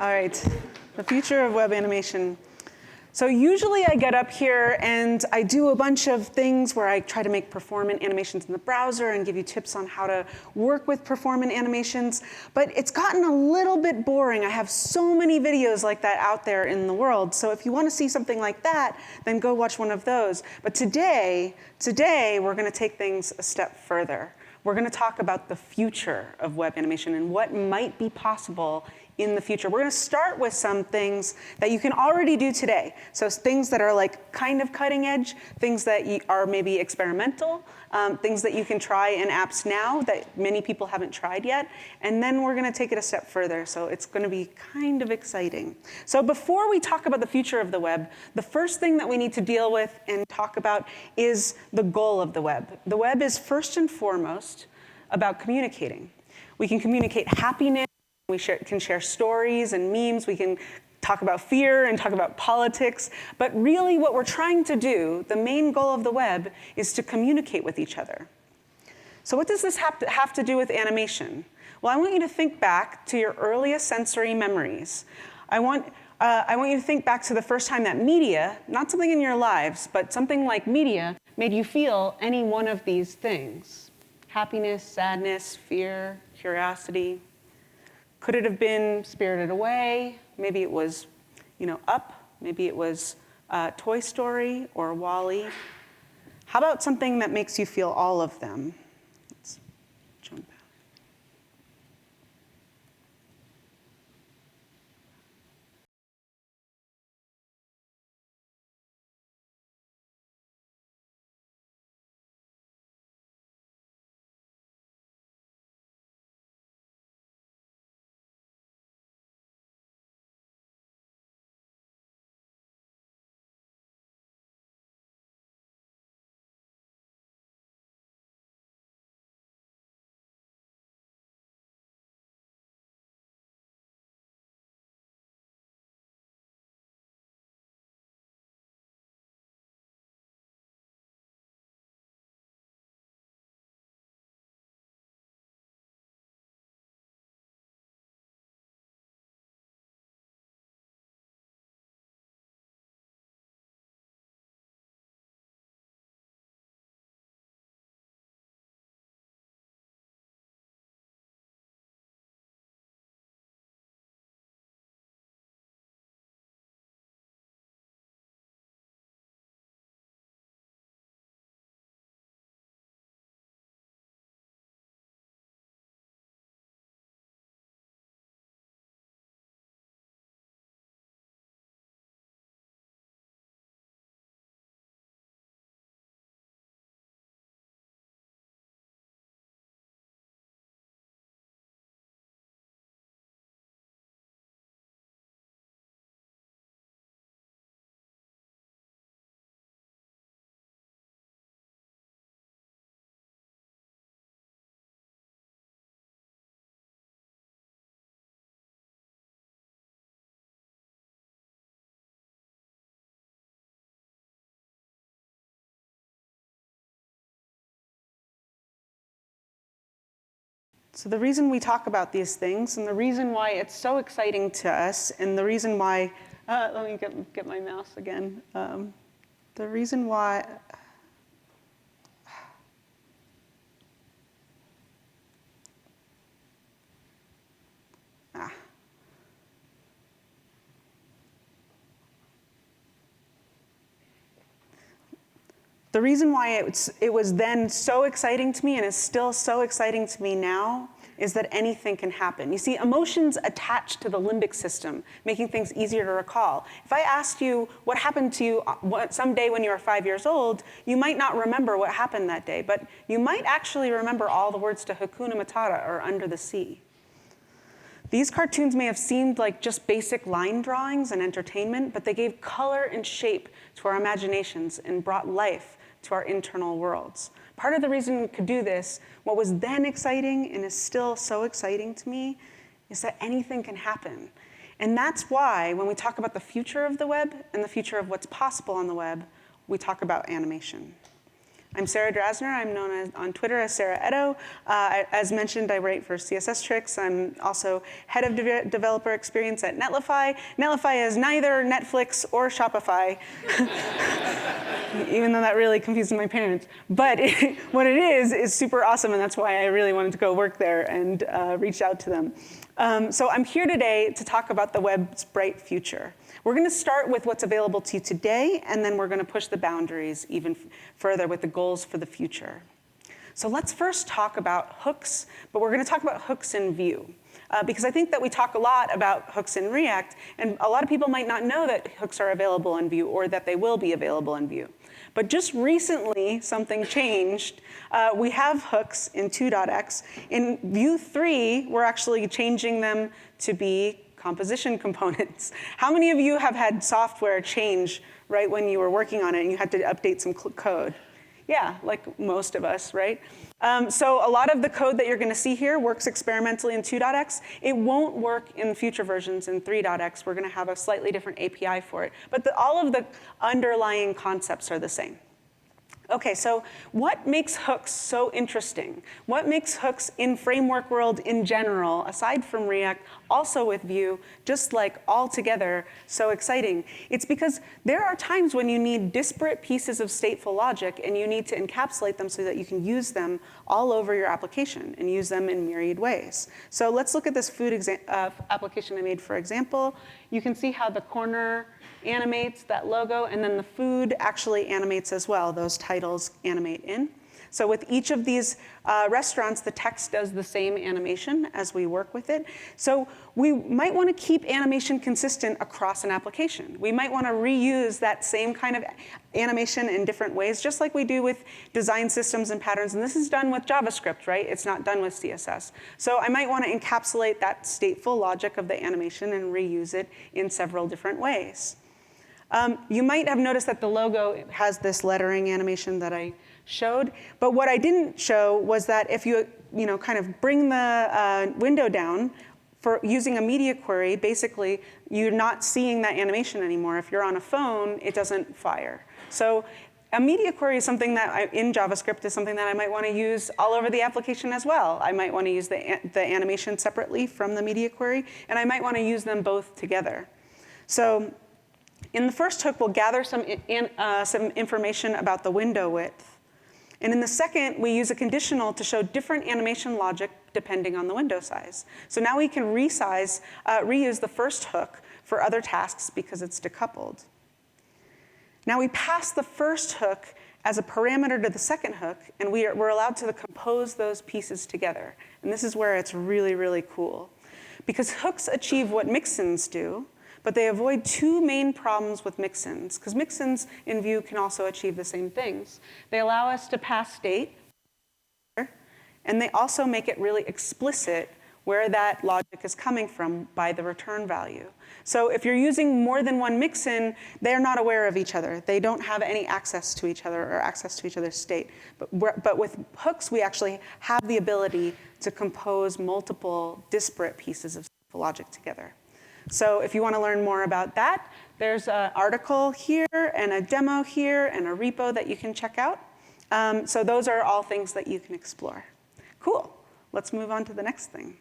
All right, the future of web animation. So usually I get up here and I do a bunch of things where I try to make performant animations in the browser and give you tips on how to work with performant animations. But it's gotten a little bit boring. I have so many videos like that out there in the world. So if you want to see something like that, then go watch one of those. But today we're going to take things a step further. We're going to talk about the future of web animation and what might be possible in the future. We're going to start with some things that you can already do today. So things that are like kind of cutting edge, things that are maybe experimental, things that you can try in apps now that many people haven't tried yet. And then we're going to take it a step further. So it's going to be kind of exciting. So before we talk about the future of the web, the first thing that we need to deal with and talk about is the goal of the web. The web is first and foremost about communicating. We can communicate happiness. We can share stories and memes. We can talk about fear and talk about politics. But really what we're trying to do, the main goal of the web, is to communicate with each other. So what does this have to do with animation? Well, I want you to think back to your earliest sensory memories. I want you to think back to the first time that media, not something in your lives, but something like media, made you feel any one of these things. Happiness, sadness, fear, curiosity. Could it have been Spirited Away? Maybe it was, Up. Maybe it was Toy Story or WALL-E. How about something that makes you feel all of them? Let's jump out. So the reason we talk about these things and the reason why it's so exciting to us and the reason why, let me get my mouse again. The reason why, the reason why it was then so exciting to me and is still so exciting to me now is that anything can happen. You see, emotions attach to the limbic system, making things easier to recall. If I asked you what happened to you someday when you were 5 years old, you might not remember what happened that day, but you might actually remember all the words to Hakuna Matata or Under the Sea. These cartoons may have seemed like just basic line drawings and entertainment, but they gave color and shape to our imaginations and brought life to our internal worlds. Part of the reason we could do this, what was then exciting and is still so exciting to me, is that anything can happen. And that's why when we talk about the future of the web and the future of what's possible on the web, we talk about animation. I'm Sarah Drasner. I'm known on Twitter as Sarah Edo. As mentioned, I write for CSS Tricks. I'm also head of developer experience at Netlify. Netlify is neither Netflix or Shopify, even though that really confuses my parents. But what it is super awesome, and that's why I really wanted to go work there and reach out to them. So I'm here today to talk about the web's bright future. We're going to start with what's available to you today, and then we're going to push the boundaries even further with the goals for the future. So let's first talk about hooks, but we're going to talk about hooks in Vue. Because I think that we talk a lot about hooks in React, and a lot of people might not know that hooks are available in Vue or that they will be available in Vue. But just recently, something changed. We have hooks in 2.x. In Vue 3, we're actually changing them to be composition components. How many of you have had software change right when you were working on it and you had to update some code? Yeah, like most of us, right? So a lot of the code that you're going to see here works experimentally in 2.x. It won't work in future versions in 3.x. We're going to have a slightly different API for it. But all of the underlying concepts are the same. OK, so what makes hooks so interesting? What makes hooks in framework world in general, aside from React, also with Vue, just like all together, so exciting? It's because there are times when you need disparate pieces of stateful logic, and you need to encapsulate them so that you can use them all over your application and use them in myriad ways. So let's look at this food application I made for example. You can see how the corner animates that logo, and then the food actually animates as well. Those titles animate in. So with each of these restaurants, the text does the same animation as we work with it. So we might want to keep animation consistent across an application. We might want to reuse that same kind of animation in different ways, just like we do with design systems and patterns. And this is done with JavaScript, right? It's not done with CSS. So I might want to encapsulate that stateful logic of the animation and reuse it in several different ways. You might have noticed that the logo has this lettering animation that I showed. But what I didn't show was that if you kind of bring the window down for using a media query, basically, you're not seeing that animation anymore. If you're on a phone, it doesn't fire. So a media query is something that in JavaScript is something that I might want to use all over the application as well. I might want to use the animation separately from the media query, and I might want to use them both together. So in the first hook, we'll gather some information about the window width. And in the second, we use a conditional to show different animation logic depending on the window size. So now we can reuse the first hook for other tasks because it's decoupled. Now we pass the first hook as a parameter to the second hook, and we're allowed to compose those pieces together. And this is where it's really, really cool. Because hooks achieve what mixins do, but they avoid two main problems with mixins, because mixins in Vue can also achieve the same things. They allow us to pass state, and they also make it really explicit where that logic is coming from by the return value. So if you're using more than one mixin, they're not aware of each other. They don't have any access to each other or access to each other's state. But with hooks, we actually have the ability to compose multiple disparate pieces of logic together. So if you want to learn more about that, there's an article here and a demo here and a repo that you can check out. So those are all things that you can explore. Cool. Let's move on to the next thing.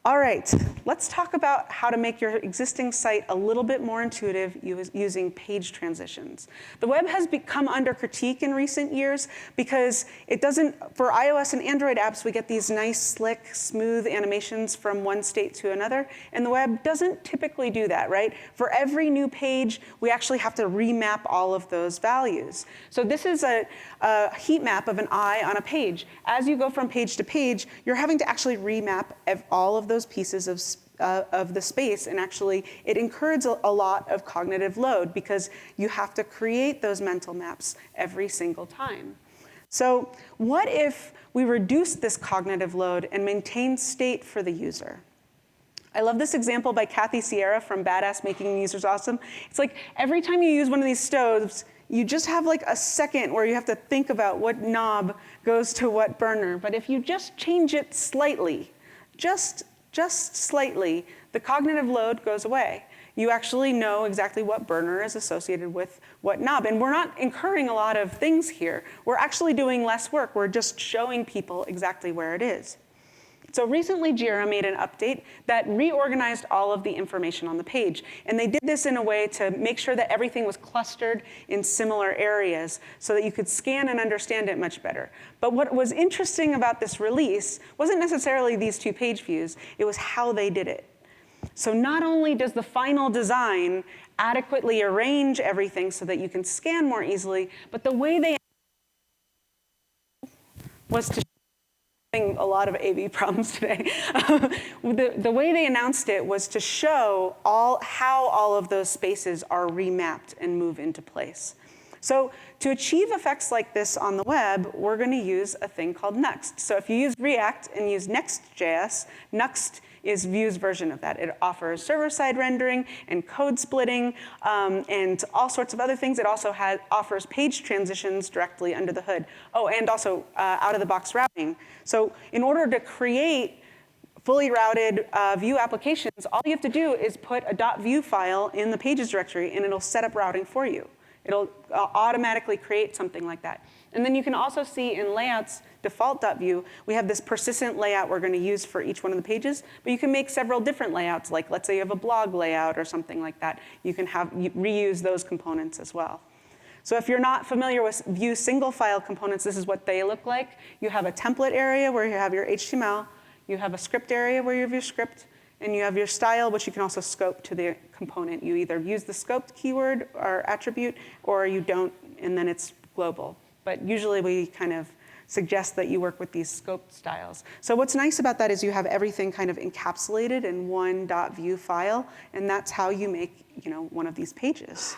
All right, let's talk about how to make your existing site a little bit more intuitive using page transitions. The web has become under critique in recent years because it doesn't, for iOS and Android apps, we get these nice, slick, smooth animations from one state to another, and the web doesn't typically do that, right? For every new page, we actually have to remap all of those values. So this is a heat map of an eye on a page. As you go from page to page, you're having to actually remap all of those pieces of the space, and actually it incurs a lot of cognitive load because you have to create those mental maps every single time. So what if we reduce this cognitive load and maintain state for the user? I love this example by Kathy Sierra from Badass Making Users Awesome. It's like every time you use one of these stoves, you just have like a second where you have to think about what knob goes to what burner. But if you just change it slightly, just slightly, the cognitive load goes away. you actually know exactly what burner is associated with what knob. And we're not incurring a lot of things here. We're actually doing less work. We're just showing people exactly where it is. So recently, Jira made an update that reorganized all of the information on the page. And they did this in a way to make sure that everything was clustered in similar areas so that you could scan and understand it much better. But what was interesting about this release wasn't necessarily these two page views, it was how they did it. So not only does the final design adequately arrange everything so that you can scan more easily, but the way they was to a lot of AV problems today. The way they announced it was to show how all of those spaces are remapped and move into place. So to achieve effects like this on the web, we're going to use a thing called Nuxt. So if you use React and use Next.js, Nuxt is Vue's version of that. It offers server-side rendering and code splitting and all sorts of other things. It also offers page transitions directly under the hood. Oh, and also out-of-the-box routing. So in order to create fully routed Vue applications, all you have to do is put a .vue file in the pages directory, and it'll set up routing for you. It'll automatically create something like that. And then you can also see in layouts, default.vue, we have this persistent layout we're going to use for each one of the pages, but you can make several different layouts, like let's say you have a blog layout or something like that. You can reuse those components as well. So if you're not familiar with Vue single file components, this is what they look like. You have a template area where you have your HTML, you have a script area where you have your script, and you have your style, which you can also scope to the component. You either use the scoped keyword or attribute, or you don't, and then it's global. But usually we kind of suggest that you work with these scoped styles. So what's nice about that is you have everything kind of encapsulated in one .vue file, and that's how you make one of these pages.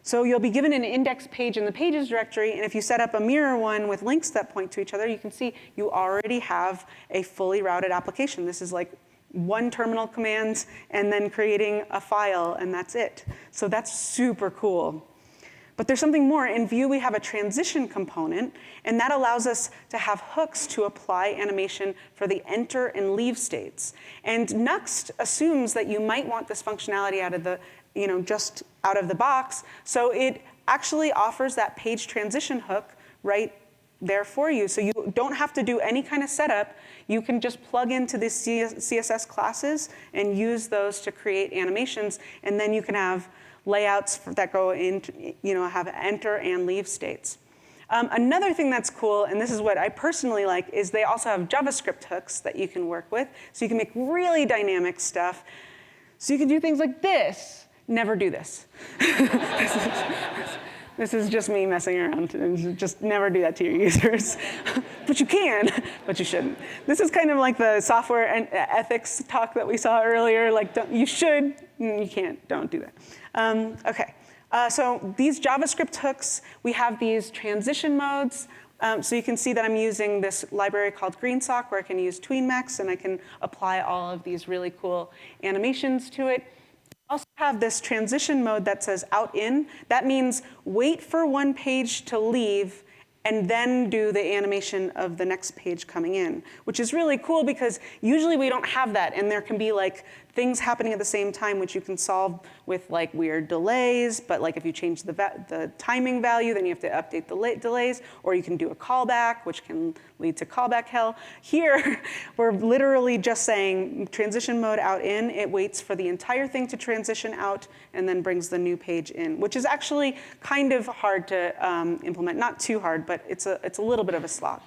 So you'll be given an index page in the pages directory, and if you set up a mirror one with links that point to each other, you can see you already have a fully routed application. This is like one terminal command and then creating a file, and that's it. So that's super cool. But there's something more. In Vue, we have a transition component, and that allows us to have hooks to apply animation for the enter and leave states. And Nuxt assumes that you might want this functionality out of the, just out of the box, so it actually offers that page transition hook right there for you. So you don't have to do any kind of setup. You can just plug into the CSS classes and use those to create animations, and then you can have layouts that go into, have enter and leave states. Another thing that's cool, and this is what I personally like, is they also have JavaScript hooks that you can work with. So you can make really dynamic stuff. So you can do things like this. Never do this. This is just me messing around. Just never do that to your users. But you can, but you shouldn't. This is kind of like the software and ethics talk that we saw earlier. Like, you should, you can't, don't do that. OK, so these JavaScript hooks, we have these transition modes. So you can see that I'm using this library called GreenSock, where I can use TweenMax, and I can apply all of these really cool animations to it. I also have this transition mode that says out in. That means wait for one page to leave and then do the animation of the next page coming in, which is really cool because usually we don't have that, and there can be like things happening at the same time, which you can solve with like weird delays. But like if you change the timing value, then you have to update the delays, or you can do a callback, which can lead to callback hell. Here, we're literally just saying transition mode out in. It waits for the entire thing to transition out and then brings the new page in, which is actually kind of hard to implement. Not too hard, but it's a little bit of a slog.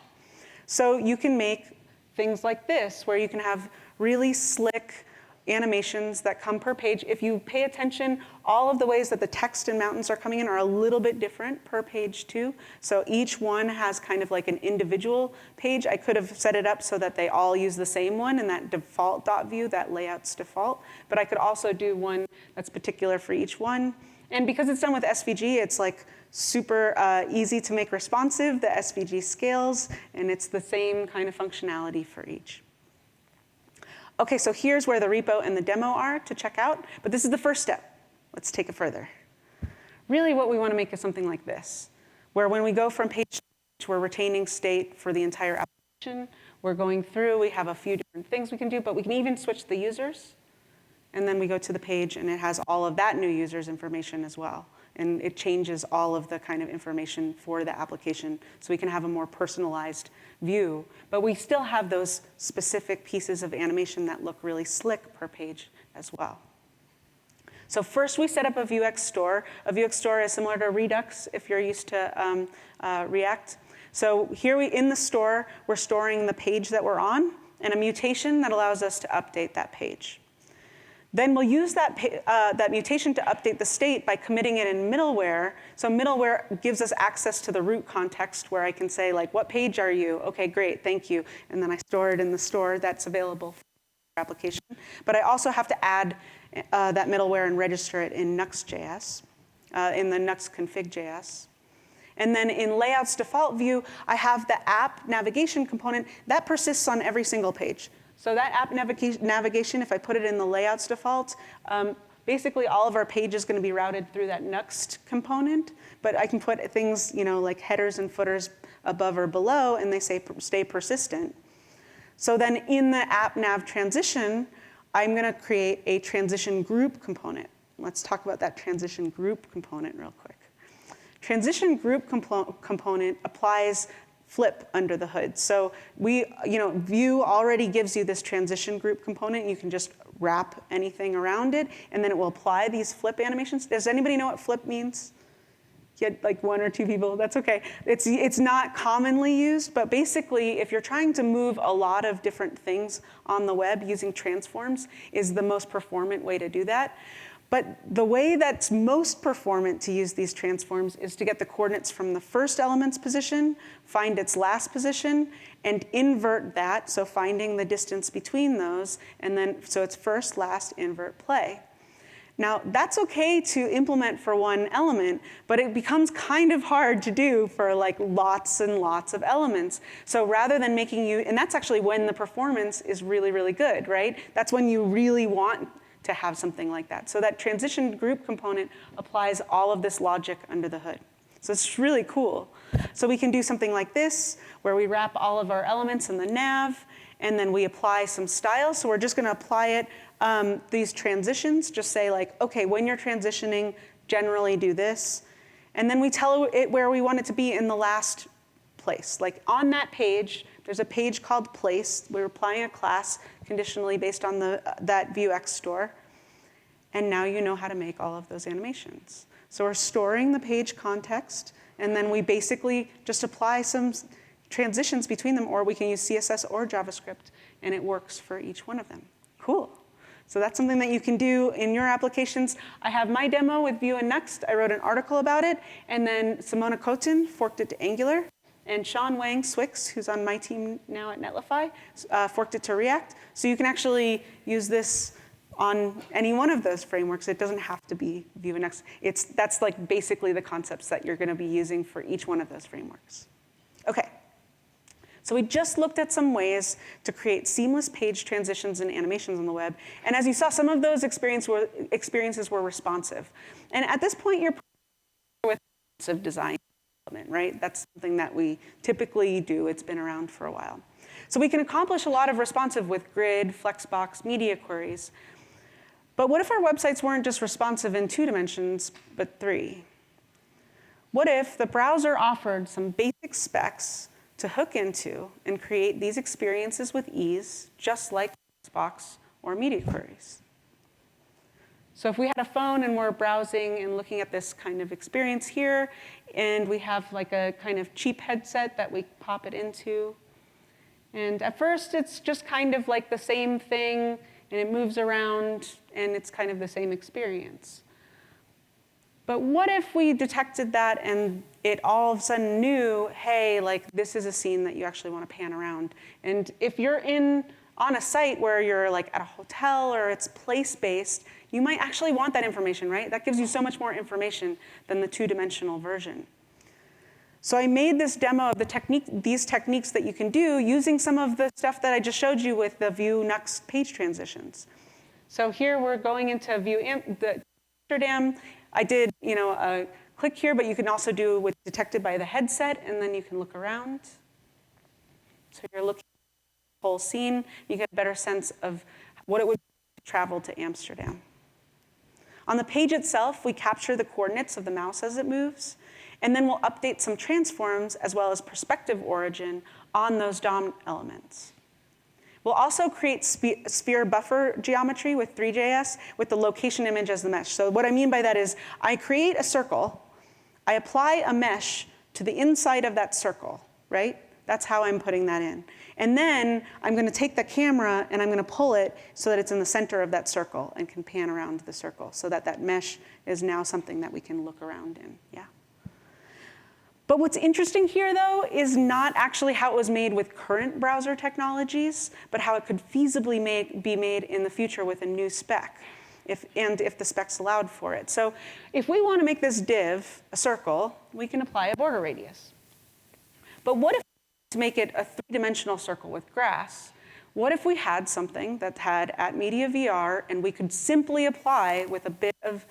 So you can make things like this, where you can have really slick animations that come per page. If you pay attention, all of the ways that the text and mountains are coming in are a little bit different per page too. So each one has kind of like an individual page. I could have set it up so that they all use the same one in that default.vue, that layout's default. But I could also do one that's particular for each one. And because it's done with SVG, it's like super easy to make responsive. The SVG scales, and it's the same kind of functionality for each. OK, so here's where the repo and the demo are to check out. But this is the first step. Let's take it further. Really, what we want to make is something like this, where when we go from page to page, we're retaining state for the entire application. We're going through. We have a few different things we can do, but we can even switch the users. and then we go to the page, and it has all of that new user's information as well. And it changes all of the kind of information for the application so we can have a more personalized view. But we still have those specific pieces of animation that look really slick per page as well. So first we set up a Vuex store. A Vuex store is similar to Redux if you're used to React. So here in the store, we're storing the page that we're on and a mutation that allows us to update that page. Then we'll use that mutation to update the state by committing it in middleware. So middleware gives us access to the root context where I can say, like, what page are you? OK, great, thank you. And then I store it in the store that's available for your application. But I also have to add that middleware and register it in Nuxt.js, in the Nuxt config.js. And then in Layout's default view, I have the app navigation component. That persists on every single page. So that app navigation, if I put it in the Layouts default, basically all of our page is going to be routed through that Nuxt component. But I can put things, like headers and footers above or below, and they stay persistent. So then in the app nav transition, I'm going to create a transition group component. Let's talk about that transition group component real quick. Transition group component applies flip under the hood. So Vue already gives you this transition group component. You can just wrap anything around it, and then it will apply these flip animations. Does anybody know what flip means? Get like one or two people, that's okay. It's not commonly used, but basically, if you're trying to move a lot of different things on the web, using transforms is the most performant way to do that. But the way that's most performant to use these transforms is to get the coordinates from the first element's position, find its last position, and invert that, so finding the distance between those, and then so it's first, last, invert, play. Now, that's OK to implement for one element, but it becomes kind of hard to do for like lots and lots of elements. So rather than making you, and that's actually when the performance is really, really good, right? That's when you really want to have something like that. So that transition group component applies all of this logic under the hood. So it's really cool. So we can do something like this, where we wrap all of our elements in the nav, and then we apply some style. So we're just going to apply it, these transitions, just say like, OK, when you're transitioning, generally do this. And then we tell it where we want it to be in the last place. Like on that page, there's a page called place. We're applying a class conditionally based on that Vuex store. And now you know how to make all of those animations. So we're storing the page context, and then we basically just apply some transitions between them, or we can use CSS or JavaScript, and it works for each one of them. Cool. So that's something that you can do in your applications. I have my demo with Vue and Nuxt. I wrote an article about it, and then Simona Kotin forked it to Angular. And Sean Wang Swix, who's on my team now at Netlify, forked it to React. So you can actually use this on any one of those frameworks. It doesn't have to be Vue and Nuxt. That's like basically the concepts that you're going to be using for each one of those frameworks. OK. So we just looked at some ways to create seamless page transitions and animations on the web. And as you saw, some of those experiences were responsive. And at this point, you're with responsive design. Right? That's something that we typically do. It's been around for a while. So we can accomplish a lot of responsive with grid, flexbox, media queries. But what if our websites weren't just responsive in 2 dimensions, but 3? What if the browser offered some basic specs to hook into and create these experiences with ease, just like flexbox or media queries? So if we had a phone and we're browsing and looking at this kind of experience here, and we have like a kind of cheap headset that we pop it into, and at first it's just kind of like the same thing, and it moves around, and it's kind of the same experience. But what if we detected that and it all of a sudden knew, hey, like this is a scene that you actually want to pan around? And if you're on a site where you're like at a hotel or it's place-based, you might actually want that information, right? That gives you so much more information than the 2-dimensional version. So I made this demo of these techniques that you can do using some of the stuff that I just showed you with the Vue Nuxt page transitions. So here we're going into Vue Amsterdam. I did a click here, but you can also do what's detected by the headset, and then you can look around. So you're looking at the whole scene. You get a better sense of what it would be to travel to Amsterdam. On the page itself, we capture the coordinates of the mouse as it moves, and then we'll update some transforms as well as perspective origin on those DOM elements. We'll also create sphere buffer geometry with Three.js with the location image as the mesh. So what I mean by that is I create a circle, I apply a mesh to the inside of that circle, right? That's how I'm putting that in. And then I'm going to take the camera and I'm going to pull it so that it's in the center of that circle and can pan around the circle so that that mesh is now something that we can look around in. Yeah. But what's interesting here, though, is not actually how it was made with current browser technologies, but how it could feasibly be made in the future with a new spec, if the specs allowed for it. So if we want to make this div a circle, we can apply a border radius. But what if, to make it a three-dimensional circle with grass, what if we had something that had at media VR and we could simply apply with a bit of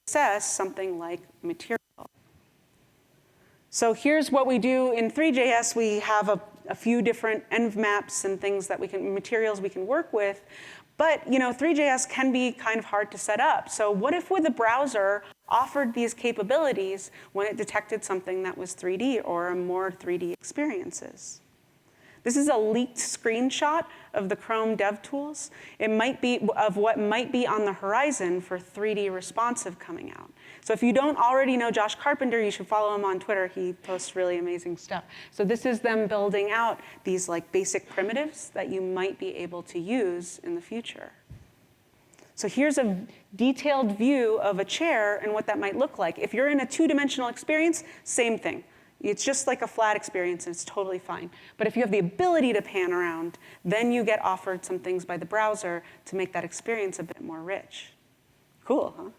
CSS something like material? So here's what we do in Three.js. We have a few different env maps and things that materials we can work with. But Three.js can be kind of hard to set up. So what if the browser offered these capabilities when it detected something that was 3D or more 3D experiences? This is a leaked screenshot of the Chrome DevTools. It might be of what might be on the horizon for 3D responsive coming out. So if you don't already know Josh Carpenter, you should follow him on Twitter. He posts really amazing stuff. So this is them building out these basic primitives that you might be able to use in the future. So here's a detailed view of a chair and what that might look like. If you're in a two-dimensional experience, same thing. It's just like a flat experience, and it's totally fine. But if you have the ability to pan around, then you get offered some things by the browser to make that experience a bit more rich. Cool, huh?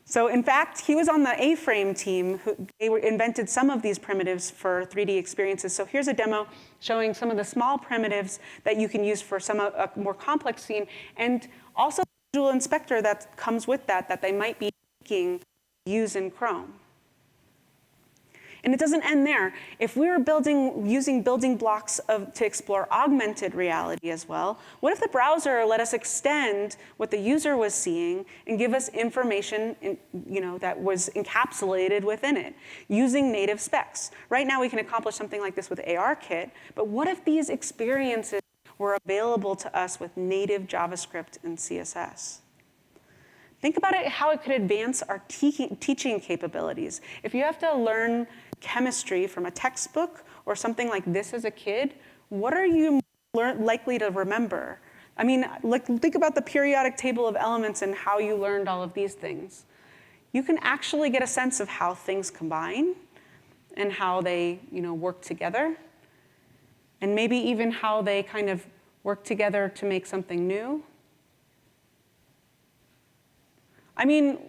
So in fact, he was on the A-Frame team. They invented some of these primitives for 3D experiences. So here's a demo showing some of the small primitives that you can use for a more complex scene, and also the visual inspector that comes with that they might be use in Chrome. And it doesn't end there. If we were using building blocks to explore augmented reality as well, what if the browser let us extend what the user was seeing and give us information that was encapsulated within it using native specs? Right now we can accomplish something like this with ARKit, but what if these experiences were available to us with native JavaScript and CSS? Think about how it could advance our teaching capabilities. If you have to learn chemistry from a textbook or something like this as a kid, what are you likely to remember? I mean, think about the periodic table of elements and how you learned all of these things. You can actually get a sense of how things combine and how they work together, and maybe even how they kind of work together to make something new. I mean,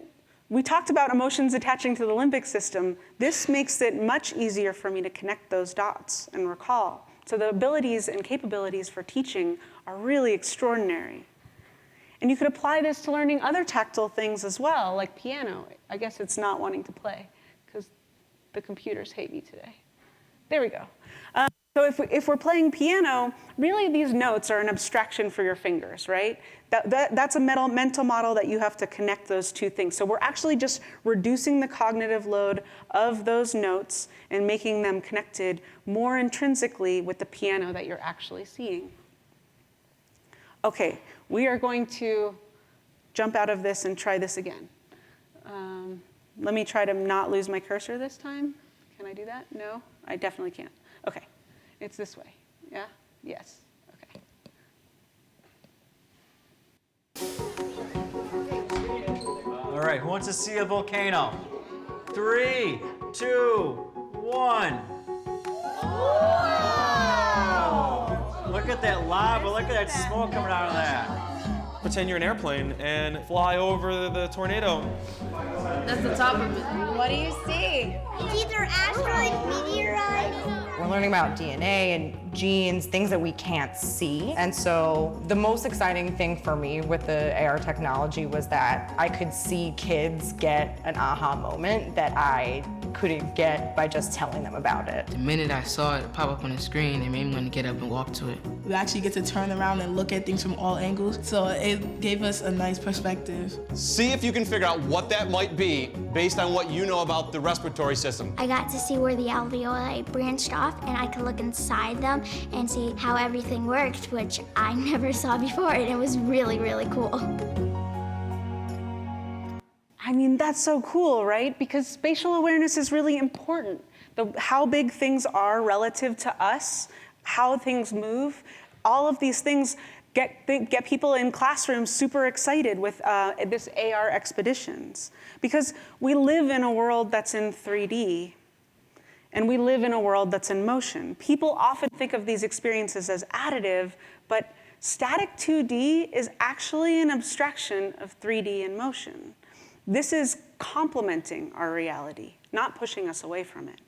we talked about emotions attaching to the limbic system. This makes it much easier for me to connect those dots and recall. So the abilities and capabilities for teaching are really extraordinary. And you could apply this to learning other tactile things as well, like piano. I guess it's not wanting to play because the computers hate me today. There we go. So if we're playing piano, really these notes are an abstraction for your fingers, right? That's a mental model that you have to connect those two things. So we're actually just reducing the cognitive load of those notes and making them connected more intrinsically with the piano that you're actually seeing. Okay, we are going to jump out of this and try this again. Let me try to not lose my cursor this time. Can I do that? No? I definitely can't. Okay. It's this way. Yeah? Yes. Okay. All right, who wants to see a volcano? 3, 2, 1. Wow! Look at that lava, look at that smoke coming out of that. Pretend you're an airplane and fly over the tornado. That's the top of it. What do you see? It's either asteroids, meteorites. We're learning about DNA and genes, things that we can't see. And so the most exciting thing for me with the AR technology was that I could see kids get an aha moment that I couldn't get by just telling them about it. The minute I saw it pop up on the screen, it made me want to get up and walk to it. We actually get to turn around and look at things from all angles. So it it gave us a nice perspective. See if you can figure out what that might be based on what you know about the respiratory system. I got to see where the alveoli branched off, and I could look inside them and see how everything worked, which I never saw before, and it was really, really cool. I mean, that's so cool, right? Because spatial awareness is really important. How big things are relative to us, how things move, all of these things get people in classrooms super excited with this AR expeditions. Because we live in a world that's in 3D, and we live in a world that's in motion. People often think of these experiences as additive, but static 2D is actually an abstraction of 3D in motion. This is complementing our reality, not pushing us away from it.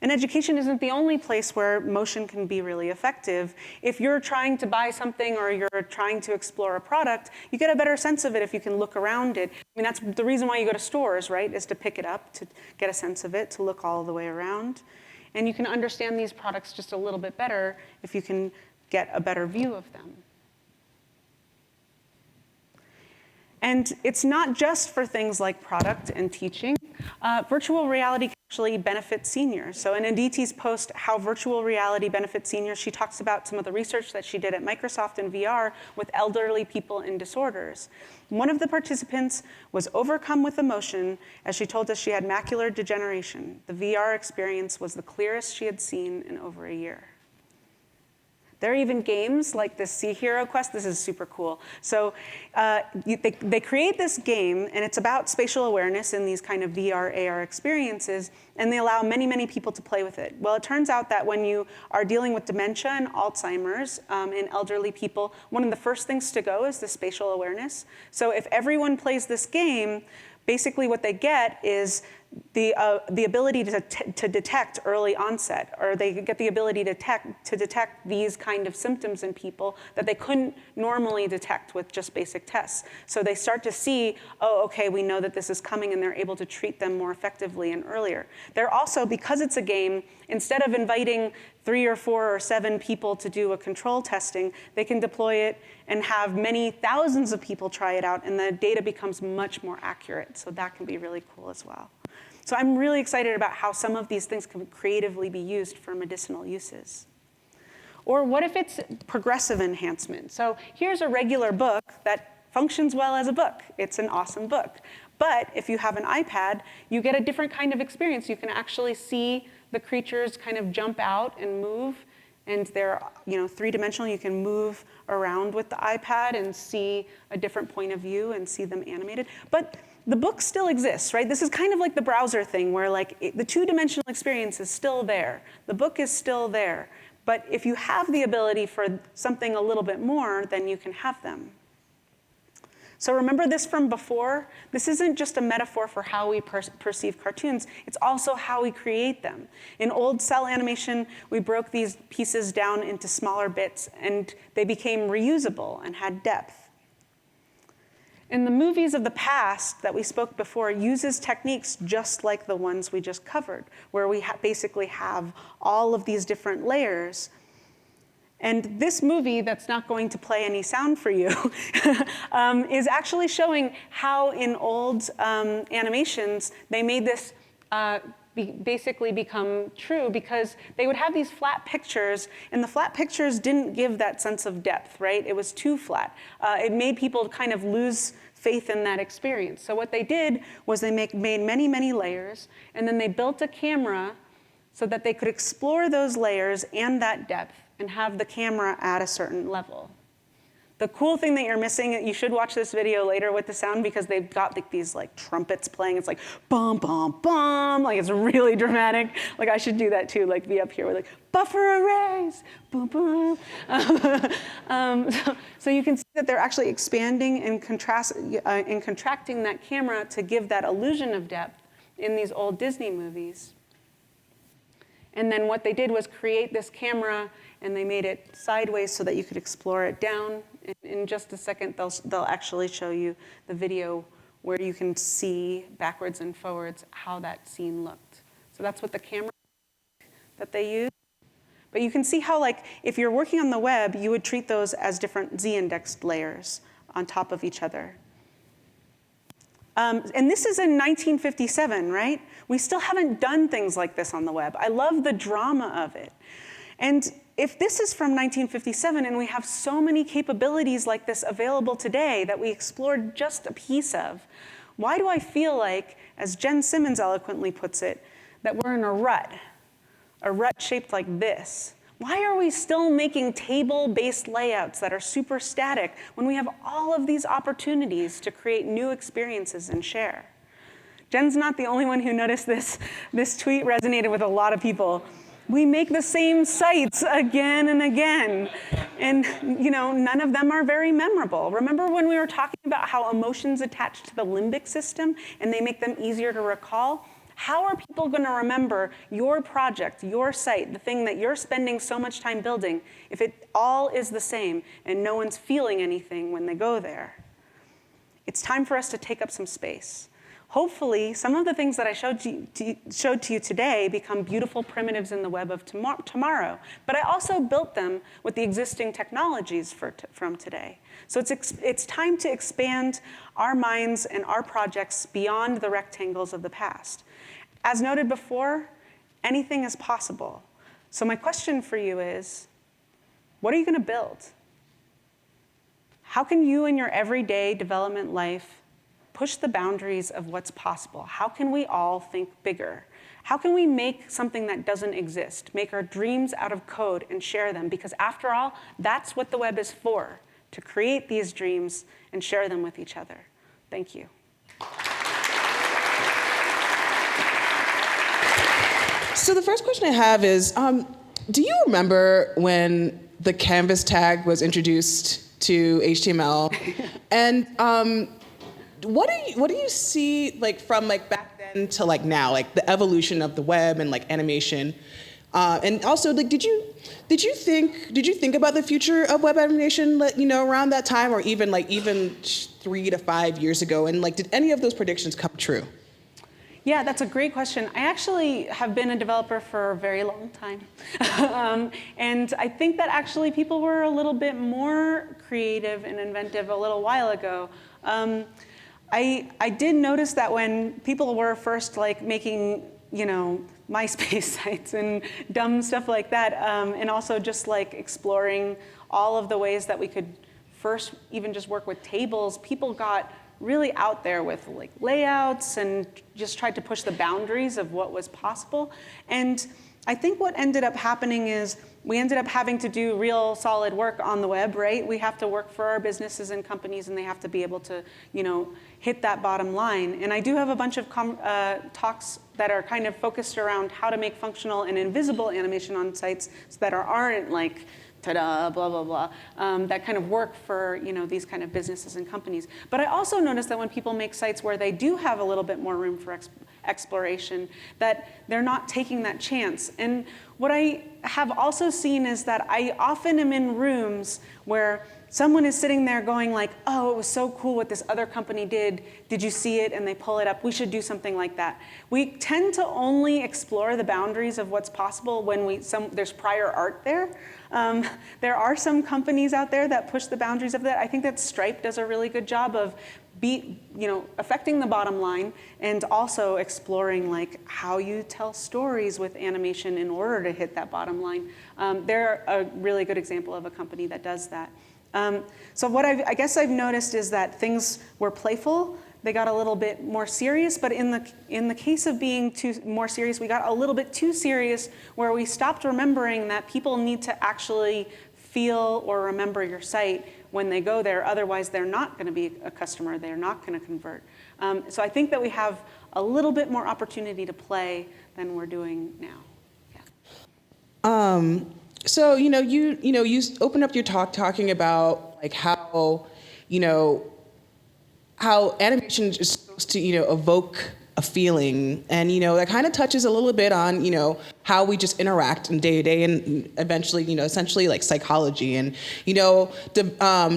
And education isn't the only place where motion can be really effective. If you're trying to buy something or you're trying to explore a product, you get a better sense of it if you can look around it. I mean, that's the reason why you go to stores, right, is to pick it up, to get a sense of it, to look all the way around. And you can understand these products just a little bit better if you can get a better view of them. And it's not just for things like product and teaching. Virtual reality can actually benefit seniors. So in Aditi's post, How Virtual Reality Benefits Seniors, she talks about some of the research that she did at Microsoft in VR with elderly people in disorders. One of the participants was overcome with emotion as she told us she had macular degeneration. The VR experience was the clearest she had seen in over a year. There are even games like this Sea Hero Quest. This is super cool. So they create this game, and it's about spatial awareness in these kind of VR, AR experiences, and they allow many, many people to play with it. Well, it turns out that when you are dealing with dementia and Alzheimer's in elderly people, one of the first things to go is the spatial awareness. So if everyone plays this game, basically what they get is the ability to detect early onset, or they get the ability to detect these kind of symptoms in people that they couldn't normally detect with just basic tests. So they start to see, oh, okay, we know that this is coming, and they're able to treat them more effectively and earlier. They're also, because it's a game, instead of inviting 3 or 4 or 7 people to do a control testing, they can deploy it and have many thousands of people try it out, and the data becomes much more accurate. So that can be really cool as well. So I'm really excited about how some of these things can creatively be used for medicinal uses. Or what if it's progressive enhancement? So here's a regular book that functions well as a book. It's an awesome book. But if you have an iPad, you get a different kind of experience. You can actually see the creatures kind of jump out and move, and they're three-dimensional. You can move around with the iPad and see a different point of view and see them animated. But the book still exists, right? This is kind of like the browser thing where the two-dimensional experience is still there. The book is still there. But if you have the ability for something a little bit more, then you can have them. So remember this from before? This isn't just a metaphor for how we perceive cartoons. It's also how we create them. In old cell animation, we broke these pieces down into smaller bits, and they became reusable and had depth. In the movies of the past that we spoke before uses techniques just like the ones we just covered, where we basically have all of these different layers. And this movie that's not going to play any sound for you is actually showing how in old animations they made this basically become true, because they would have these flat pictures, and the flat pictures didn't give that sense of depth, right? It was too flat. It made people kind of lose faith in that experience. So what they did was they made many, many layers, and then they built a camera so that they could explore those layers and that depth and have the camera at a certain level. The cool thing that you're missing, you should watch this video later with the sound, because they've got these trumpets playing. It's like bum, bum, bum. It's really dramatic. I should do that too, be up here with buffer arrays, boom, boom. So you can see that they're actually expanding and contracting that camera to give that illusion of depth in these old Disney movies. And then what they did was create this camera, and they made it sideways so that you could explore it down. In just a second, they'll actually show you the video where you can see backwards and forwards how that scene looked. So that's what the camera that they use. But you can see how, if you're working on the web, you would treat those as different z-indexed layers. on top of each other. And this is in 1957, right? We still haven't done things like this on the web. I love the drama of it. And if this is from 1957 and we have so many capabilities like this available today that we explored just a piece of, why do I feel like, as Jen Simmons eloquently puts it, that we're in a rut shaped like this? Why are we still making table-based layouts that are super static when we have all of these opportunities to create new experiences and share? Jen's not the only one who noticed this. This tweet resonated with a lot of people. We make the same sites again and again, and none of them are very memorable. Remember when we were talking about how emotions attach to the limbic system and they make them easier to recall? How are people going to remember your project, your site, the thing that you're spending so much time building, if it all is the same and no one's feeling anything when they go there? It's time for us to take up some space. Hopefully, some of the things that I showed to you today become beautiful primitives in the web of tomorrow. But I also built them with the existing technologies from today. So it's time to expand our minds and our projects beyond the rectangles of the past. As noted before, anything is possible. So my question for you is, what are you going to build? How can you in your everyday development life push the boundaries of what's possible? How can we all think bigger? How can we make something that doesn't exist, make our dreams out of code and share them? Because after all, that's what the web is for, to create these dreams and share them with each other. Thank you. So the first question I have is, do you remember when the canvas tag was introduced to HTML? And what do you see from back then to now, the evolution of the web and animation? And also, did you think about the future of web animation around that time, or even 3 to 5 years ago? And did any of those predictions come true? Yeah, that's a great question. I actually have been a developer for a very long time. And I think that actually people were a little bit more creative and inventive a little while ago. I did notice that when people were first making, MySpace sites and dumb stuff like that, and also just exploring all of the ways that we could first even just work with tables, people got really out there with layouts and just tried to push the boundaries of what was possible. And I think what ended up happening is we ended up having to do real solid work on the web, right? We have to work for our businesses and companies, and they have to be able to, hit that bottom line. And I do have a bunch of talks that are kind of focused around how to make functional and invisible animation on sites so that aren't ta-da, blah, blah, blah, that kind of work for these kind of businesses and companies. But I also noticed that when people make sites where they do have a little bit more room for exploration, that they're not taking that chance. And what I have also seen is that I often am in rooms where someone is sitting there going oh, it was so cool what this other company did. Did you see it? And they pull it up. We should do something like that. We tend to only explore the boundaries of what's possible when there's prior art there. There are some companies out there that push the boundaries of that. I think that Stripe does a really good job of affecting the bottom line and also exploring how you tell stories with animation in order to hit that bottom line. They're a really good example of a company that does that. So what I guess I've noticed is that things were playful. They got a little bit more serious, but in the case of being more serious, we got a little bit too serious where we stopped remembering that people need to actually feel or remember your site when they go there. Otherwise, they're not going to be a customer. They're not going to convert. So I think that we have a little bit more opportunity to play than we're doing now. Yeah. So you opened up your talk talking about how animation is supposed to evoke a feeling, and that kind of touches a little bit on how we just interact in day to day, and eventually essentially psychology, and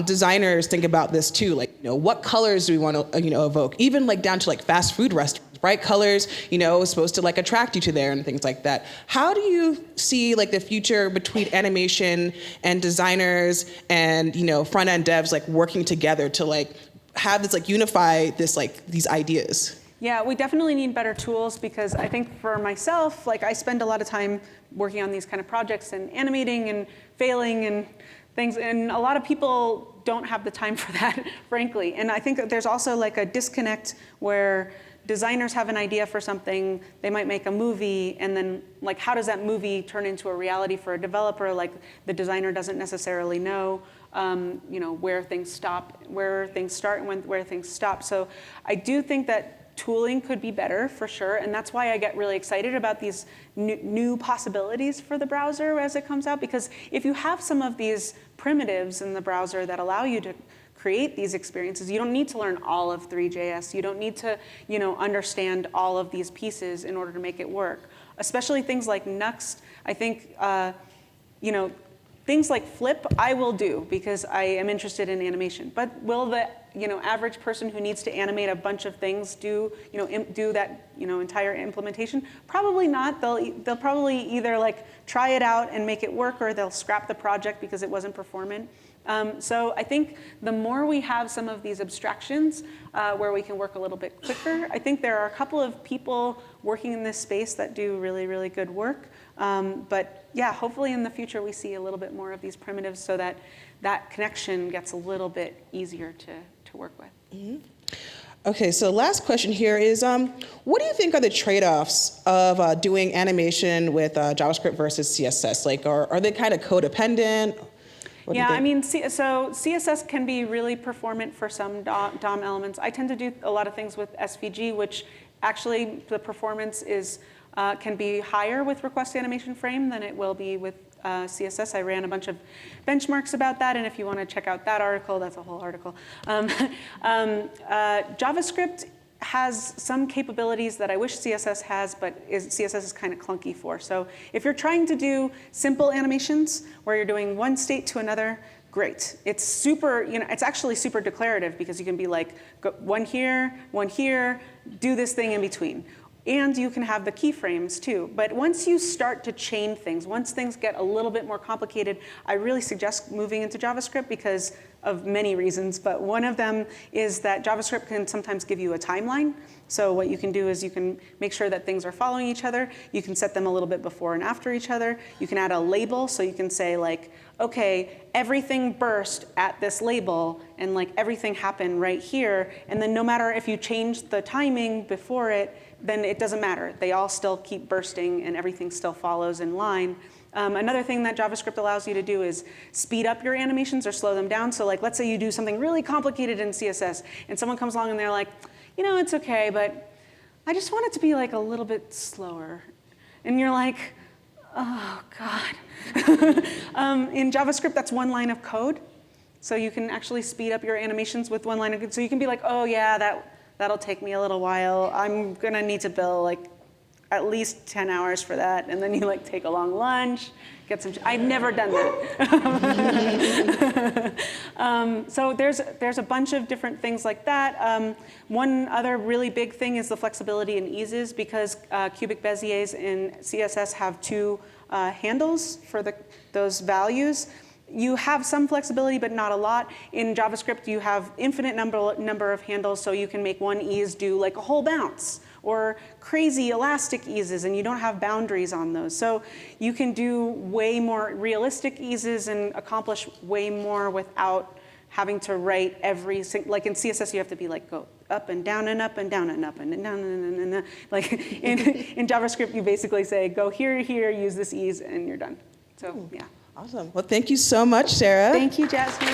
designers think about this too, what colors do we want to evoke, even down to fast food restaurants. bright colors, you know, is supposed to like attract you to there and things like that. How do you see like the future between animation and designers and, you know, front end devs like working together to like have this like unify this like these ideas? Yeah, we definitely need better tools because I think for myself, like I spend a lot of time working on these kind of projects and animating and failing and things, and a lot of people don't have the time for that, frankly. And I think that there's also like a disconnect where designers have an idea for something, they might make a movie, and then like how does that movie turn into a reality for a developer? Like the designer doesn't necessarily know, you know, where things stop, where things start, and where things stop. So I do think that tooling could be better for sure, and that's why I get really excited about these new possibilities for the browser as it comes out, because if you have some of these primitives in the browser that allow you to create these experiences, you don't need to learn all of Three.js. You don't need to, you know, understand all of these pieces in order to make it work. Especially things like Nuxt, I think, you know, things like Flip, I will do because I am interested in animation. But will the, you know, average person who needs to animate a bunch of things do, you know, do that, you know, entire implementation? Probably not. They'll probably either like try it out and make it work, or they'll scrap the project because it wasn't performant. So I think the more we have some of these abstractions where we can work a little bit quicker, I think there are a couple of people working in this space that do really, really good work. But yeah, hopefully in the future we see a little bit more of these primitives so that that connection gets a little bit easier to work with. Mm-hmm. Okay, so last question here is, what do you think are the trade-offs of doing animation with JavaScript versus CSS? Like, are they kind of codependent? Yeah, I mean, so CSS can be really performant for some DOM elements. I tend to do a lot of things with SVG, which actually the performance is can be higher with request animation frame than it will be with CSS. I ran a bunch of benchmarks about that, and if you want to check out that article, that's a whole article. JavaScript has some capabilities that I wish CSS has, but CSS is kind of clunky for. So if you're trying to do simple animations where you're doing one state to another, great. It's super, you know, it's actually super declarative because you can be like, go one here, do this thing in between. And you can have the keyframes too. But once you start to chain things, once things get a little bit more complicated, I really suggest moving into JavaScript because of many reasons. But one of them is that JavaScript can sometimes give you a timeline. So what you can do is you can make sure that things are following each other. You can set them a little bit before and after each other. You can add a label, so you can say like, okay, everything burst at this label, and like everything happened right here. And then no matter if you change the timing before it, then it doesn't matter. They all still keep bursting and everything still follows in line. Another thing that JavaScript allows you to do is speed up your animations or slow them down. So like, let's say you do something really complicated in CSS and someone comes along and they're like, you know, it's okay, but I just want it to be like a little bit slower. And you're like, oh God. In JavaScript, that's one line of code. So you can actually speed up your animations with one line of code. So you can be like, oh yeah, that'll take me a little while. I'm gonna need to build like at least 10 hours for that. And then you like take a long lunch, get some, I've never done that. So there's a bunch of different things like that. One other really big thing is the flexibility in eases, because cubic Beziers in CSS have two handles for those values. You have some flexibility, but not a lot. In JavaScript, you have infinite number of handles, so you can make one ease do like a whole bounce, or crazy elastic eases, and you don't have boundaries on those. So you can do way more realistic eases and accomplish way more without having to write every single, like in CSS, you have to be like, go up and down and up and down and up and down and like in JavaScript, you basically say, go here, here, use this ease, and you're done. So yeah. Awesome. Well, thank you so much, Sarah. Thank you, Jasmine.